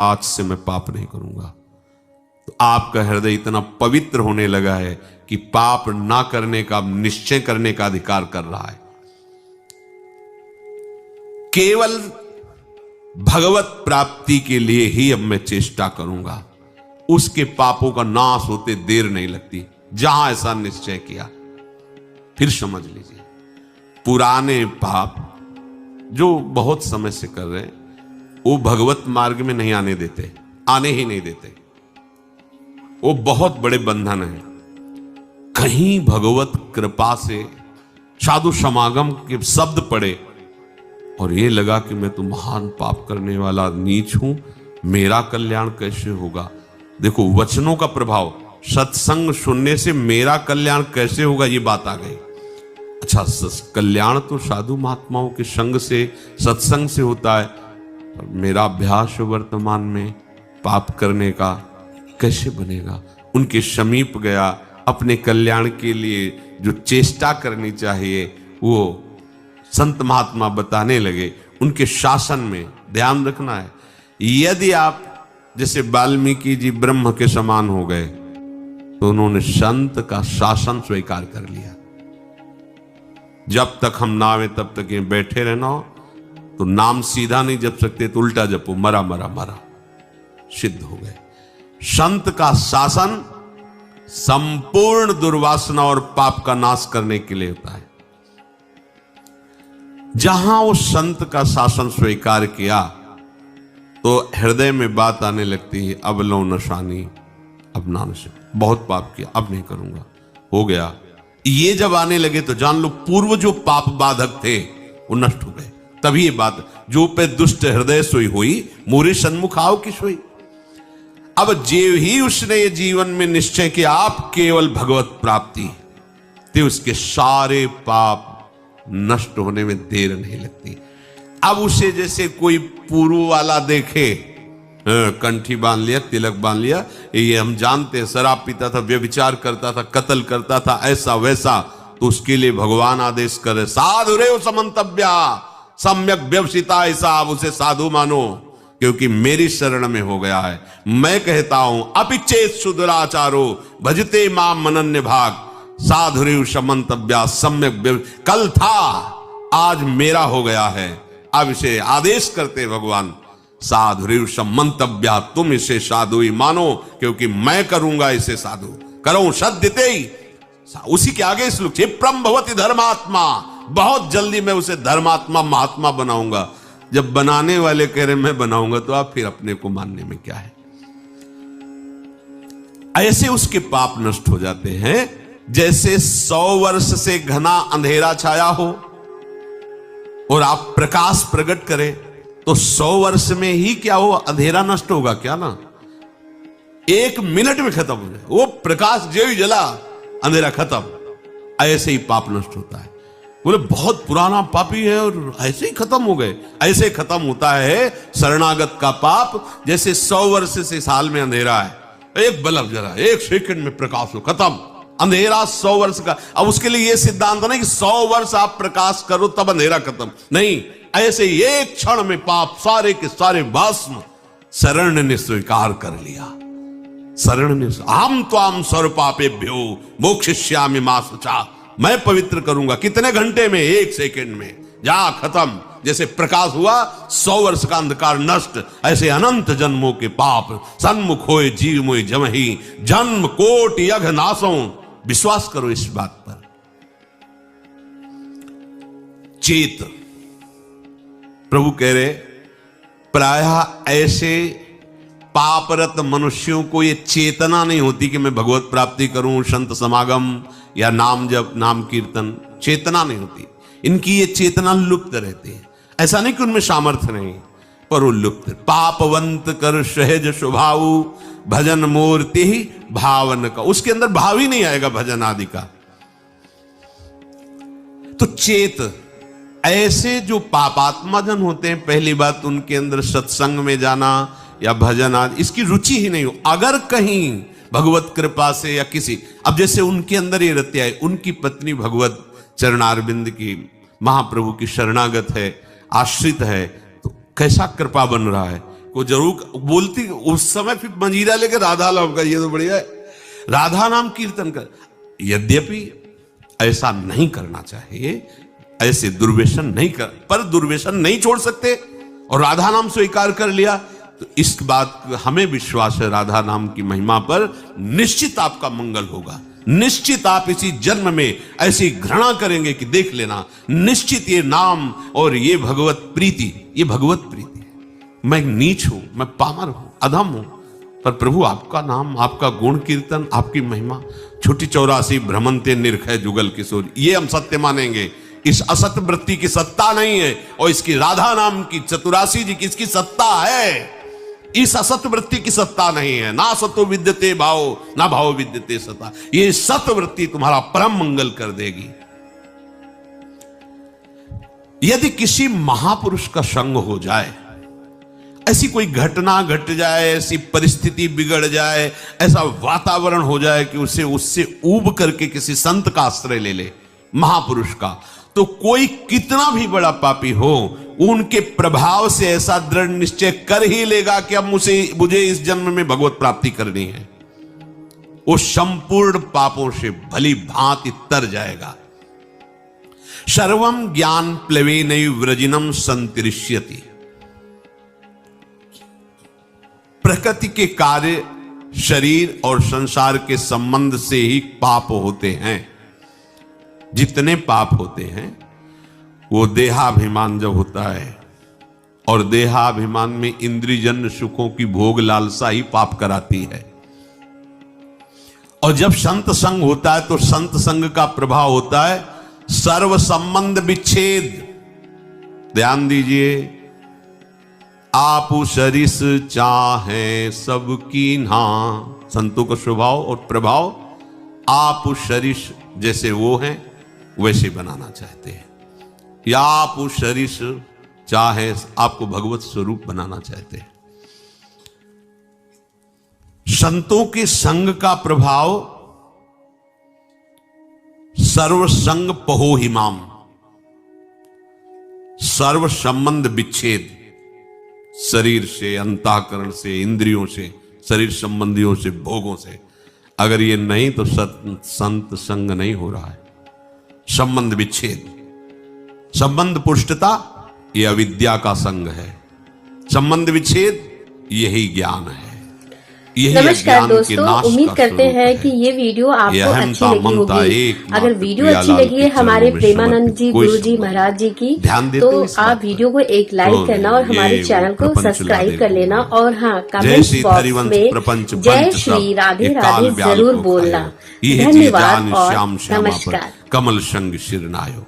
आज से मैं पाप नहीं करूंगा। तो आपका हृदय इतना पवित्र होने लगा है कि पाप ना करने का निश्चय करने का अधिकार कर रहा है। केवल भगवत प्राप्ति के लिए ही अब मैं चेष्टा करूंगा। उसके पापों का नाश होते देर नहीं लगती। जहां ऐसा निश्चय किया, फिर समझ लीजिए, पुराने पाप जो बहुत समय से कर रहे हैं, वो भगवत मार्ग में नहीं आने देते, आने ही नहीं देते। वो बहुत बड़े बंधन है। कहीं भगवत कृपा से साधु समागम के शब्द पड़े और ये लगा कि मैं तो महान पाप करने वाला नीच हूं, मेरा कल्याण कैसे होगा। देखो वचनों का प्रभाव, सत्संग सुनने से मेरा कल्याण कैसे होगा, ये बात आ गई। अच्छा, कल्याण तो साधु महात्माओं के संग से, सत्संग से होता है, पर मेरा अभ्यास वर्तमान में पाप करने का कैसे बनेगा। उनके समीप गया, अपने कल्याण के लिए जो चेष्टा करनी चाहिए वो संत महात्मा बताने लगे। उनके शासन में ध्यान रखना है। यदि आप जैसे वाल्मीकि जी ब्रह्म के समान हो गए तो उन्होंने संत का शासन स्वीकार कर लिया। जब तक हम ना आवे तब तक ये बैठे रहना हो, तो नाम सीधा नहीं जप सकते तो उल्टा जपो, मरा मरा मरा, सिद्ध हो गए। संत का शासन संपूर्ण दुर्वासना और पाप का नाश करने के लिए होता है। जहां वो संत का शासन स्वीकार किया तो हृदय में बात आने लगती है, अब लो नशानी, अब ना नशे, बहुत पाप किया, अब नहीं करूंगा, हो गया। ये जब आने लगे तो जान लो पूर्व जो पाप बाधक थे वो नष्ट हो गए। तभी ये बात, जो पे दुष्ट हृदय सोई हुई, मोरे सन्मुख आओ की सोई। अब जेव ही उसने ये जीवन में निश्चय किया आप केवल भगवत प्राप्ति, तो उसके सारे पाप नष्ट होने में देर नहीं लगती। अब उसे जैसे कोई पूर्व वाला देखे, कंठी बांध लिया, तिलक बांध लिया, ये हम जानते हैं, शराब पीता था, व्यभिचार करता था, कत्ल करता था, ऐसा वैसा, तो उसके लिए भगवान आदेश करे, साधु रे समंतव्या सम्यक व्यवसिता, ऐसा आप उसे साधु मानो क्योंकि मेरी शरण में हो गया है। मैं कहता हूं अपिचेत सुदुराचारो भजते माम मनन्य भाग, साधुरेव समंतव्या सम्यक, कल था आज मेरा हो गया है। अब इसे आदेश करते भगवान, साधुरेव समंतव्या, तुम इसे साधु ही मानो क्योंकि मैं करूंगा इसे साधु, करो सद्यते ही। उसी के आगे श्लोक, क्षिप्रम भवति धर्मात्मा, बहुत जल्दी मैं उसे धर्मात्मा महात्मा बनाऊंगा। जब बनाने वाले कह रहे मैं बनाऊंगा तो आप फिर अपने को मानने में क्या है। ऐसे उसके पाप नष्ट हो जाते हैं जैसे 100 वर्ष से घना अंधेरा छाया हो और आप प्रकाश प्रकट करें तो 100 वर्ष में ही क्या हो, अंधेरा नष्ट होगा क्या ना, 1 मिनट में खत्म हो जाए। वो प्रकाश जो ही जला, अंधेरा खत्म। ऐसे ही पाप नष्ट होता है। बोले बहुत पुराना पापी है और ऐसे ही खत्म हो गए। ऐसे खत्म होता है शरणागत का पाप जैसे 100 वर्ष से साल में अंधेरा है, एक बल्ब जला, 1 सेकंड में प्रकाश हो, खत्म। अंधेरा 100 वर्ष का। अब उसके लिए यह सिद्धांत नहीं कि 100 वर्ष आप प्रकाश करो तब अंधेरा खत्म, नहीं, ऐसे एक क्षण में पाप सारे के सारे भस्म शरण ने स्वीकार कर लिया। शरण ने, हम त्वाम सर्व पापेभ्यो मोक्षयिष्यामि मा शुचा, मैं पवित्र करूंगा। कितने घंटे में, 1 सेकंड में, जा खत्म। जैसे प्रकाश हुआ 100 वर्ष का अंधकार नष्ट, ऐसे अनंत जन्मों के पाप सन्मुख होए जीव मोय जमहि, जन्म कोटि यघ नासों। विश्वास करो इस बात पर। चेत, प्रभु कह रहे प्रायः ऐसे पापरत मनुष्यों को ये चेतना नहीं होती कि मैं भगवत प्राप्ति करूं, संत समागम या नाम जप, नाम कीर्तन, चेतना नहीं होती इनकी। ये चेतना लुप्त रहती है। ऐसा नहीं कि उनमें सामर्थ्य नहीं, पर वो लुप्त। पापवंत कर सहज स्वभाव, भजन मूर्ति ही भावन का, उसके अंदर भाव ही नहीं आएगा भजन आदि का। तो चेत, ऐसे जो पापात्मा जन होते हैं, पहली बात उनके अंदर सत्संग में जाना या भजन आदि इसकी रुचि ही नहीं हो। अगर कहीं भगवत कृपा से या किसी, अब जैसे उनके अंदर ये रत्या है, उनकी पत्नी भगवत चरणारविंद की, महाप्रभु की शरणागत है, आश्रित है, तो कैसा कृपा बन रहा है। को जरूर बोलती उस समय, फिर मंजीरा लेके राधा नाम का, ये तो बढ़िया है, राधा नाम कीर्तन कर। यद्यपि ऐसा नहीं करना चाहिए, ऐसे दुर्व्यसन नहीं कर, पर दुर्व्यसन नहीं छोड़ सकते और राधा नाम स्वीकार कर लिया तो इस बात हमें विश्वास है, राधा नाम की महिमा पर निश्चित आपका मंगल होगा। निश्चित आप इसी जन्म में ऐसी घृणा करेंगे कि देख लेना, निश्चित ये नाम और ये भगवत प्रीति, ये भगवत प्रीति है। मैं नीच हूं, मैं पामर हूं, अधम हूं, पर प्रभु आपका नाम, आपका गुण कीर्तन, आपकी महिमा, छुट्टी 84 भ्रमंते निरखय जुगल किशोर, ये हम सत्य मानेंगे। इस असत वृत्ति की सत्ता नहीं है और इसकी राधा नाम की, चतुरासी जी की इसकी सत्ता है। इस असत वृत्ति की सत्ता नहीं है। ना सतो विद्यते भाव, ना भाव विद्यते सता। ये सत वृत्ति तुम्हारा परम मंगल कर देगी। यदि किसी महापुरुष का संग हो जाए, ऐसी कोई घटना घट जाए, ऐसी परिस्थिति बिगड़ जाए, ऐसा वातावरण हो जाए कि उसे उससे ऊब करके किसी संत का आश्रय ले ले, महापुरुष का, तो कोई कितना भी बड़ा पापी हो, उनके प्रभाव से ऐसा दृढ़ निश्चय कर ही लेगा कि अब मुझे इस जन्म में भगवत प्राप्ति करनी है। वो संपूर्ण पापों से भली भांति तर जाएगा। सर्वम ज्ञान प्लवेनैव व्रजिनम संतरिष्यति। प्रकृति के कार्य, शरीर और संसार के संबंध से ही पाप होते हैं। जितने पाप होते हैं वो देहाभिमान जब होता है, और देहाभिमान में इंद्रियजन्य सुखों की भोग लालसा ही पाप कराती है। और जब संत संग होता है तो संत संग का प्रभाव होता है सर्व संबंध विच्छेद। ध्यान दीजिए, आप सरिस चाहे सबकी ना, संतों का स्वभाव और प्रभाव आप सरिस जैसे वो हैं वैसे बनाना चाहते हैं, या आप सरिस चाहे आपको भगवत स्वरूप बनाना चाहते हैं। संतों के संग का प्रभाव सर्व संग पहो हिमाम, सर्व संबंध विच्छेद, शरीर से, अंतःकरण से, इंद्रियों से, शरीर संबंधियों से, भोगों से। अगर ये नहीं तो संत संग नहीं हो रहा है। संबंध विच्छेद, संबंध पुष्टता, ये अविद्या का संग है। संबंध विच्छेद, यही ज्ञान है। नमस्कार दोस्तों, उम्मीद करते हैं कि ये वीडियो आपको अच्छी लगी होगी। अगर वीडियो अच्छी लगी है हमारे प्रेमानंद जी गुरु जी महाराज जी की, तो आप वीडियो को एक लाइक करना और हमारे चैनल को सब्सक्राइब कर लेना। और हाँ, कमेंट बॉक्स में जय श्री राधे राधे जरूर बोलना। धन्यवाद और नमस्कार। कमल संग शिरनायो।